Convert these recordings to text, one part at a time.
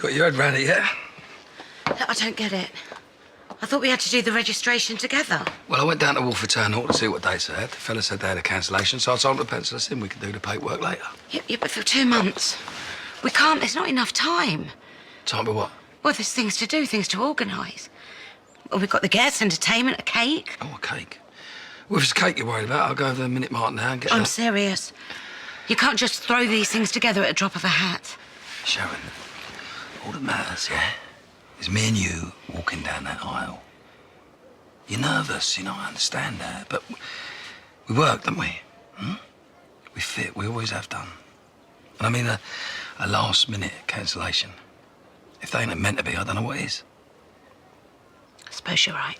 Got your head round it yet? Look, I don't get it. I thought we had to do the registration together. Well, I went down to Wolford Town Hall to see what dates they had. The fella said they had a cancellation, so I told him to pencil us in. We could do the paperwork later. Yeah, but for 2 months. We can't, there's not enough time. Time for what? Well, there's things to do, things to organise. Well, we've got the guests, entertainment, a cake. Oh, a cake. Well, if it's cake you're worried about, I'll go over the Minute Mark now and get I'm serious. You can't just throw these things together at a drop of a hat. Sharon, all that matters, yeah, is me and you walking down that aisle. You're nervous, you know, I understand that, but we work, don't we? We fit, we always have done. And I mean, a last-minute cancellation. If they ain't meant to be, I don't know what is. I suppose you're right.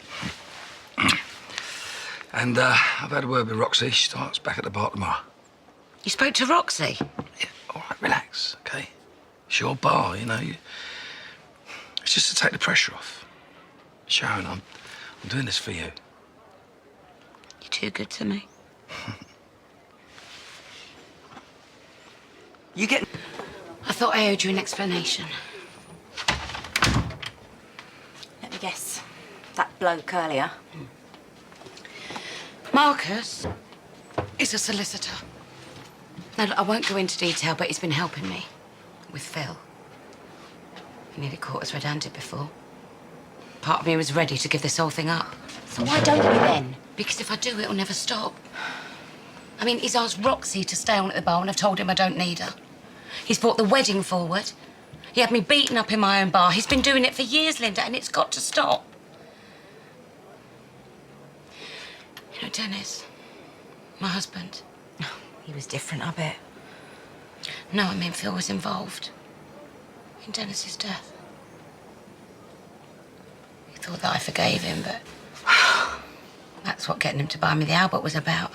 And I've had a word with Roxy. She starts back at the bar tomorrow. You spoke to Roxy? Yeah, all right, relax, okay? It's your bar, you know. It's just to take the pressure off. Sharon, I'm doing this for you. You're too good to me. You get... I thought I owed you an explanation. Let me guess. That bloke earlier. Marcus is a solicitor. Now, look, I won't go into detail, but he's been helping me with Phil. He nearly caught us red-handed before. Part of me was ready to give this whole thing up. So why don't you then? Because if I do, it'll never stop. I mean, he's asked Roxy to stay on at the bar, and I've told him I don't need her. He's brought the wedding forward. He had me beaten up in my own bar. He's been doing it for years, Linda, and it's got to stop. You know, Dennis, my husband. He was different, I bet. No, I mean, Phil was involved in Dennis's death. He thought that I forgave him, but that's what getting him to buy me the Albert was about.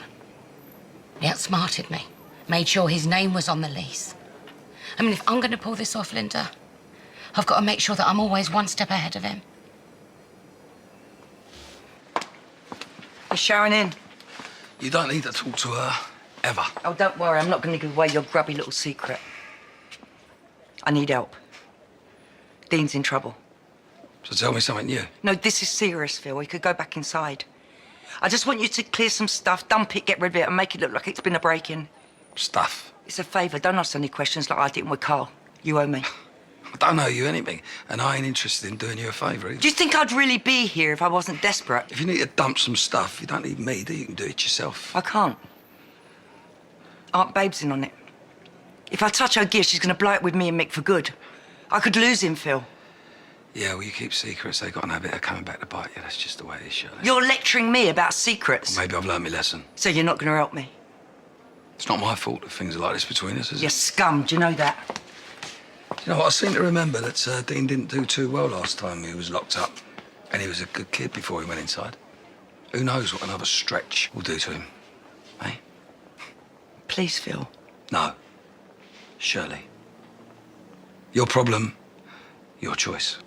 He outsmarted me, made sure his name was on the lease. I mean, if I'm going to pull this off, Linda, I've got to make sure that I'm always one step ahead of him. Is Sharon in? You don't need to talk to her, ever. Oh, don't worry. I'm not going to give away your grubby little secret. I need help. Dean's in trouble. So tell me something new. No, this is serious, Phil. We could go back inside. I just want you to clear some stuff, dump it, get rid of it, and make it look like it's been a break-in. Stuff. It's a favour. Don't ask any questions like I did with Carl. You owe me. I don't owe you anything, and I ain't interested in doing you a favour either. Do you think I'd really be here if I wasn't desperate? If you need to dump some stuff, you don't need me, do you? You can do it yourself. I can't. Aunt Babe's in on it. If I touch her gear, she's going to blow it with me and Mick for good. I could lose him, Phil. Yeah, well, you keep secrets. They got an habit of coming back to bite you. That's just the way it is, Shirley. You're lecturing me about secrets. Well, maybe I've learned my lesson. So you're not going to help me? It's not my fault that things are like this between us, is it? You're scum. Do you know that? You know what? I seem to remember that Dean didn't do too well last time he was locked up. And he was a good kid before he went inside. Who knows what another stretch will do to him, eh? Please, Phil. No. Shirley. Your problem, your choice.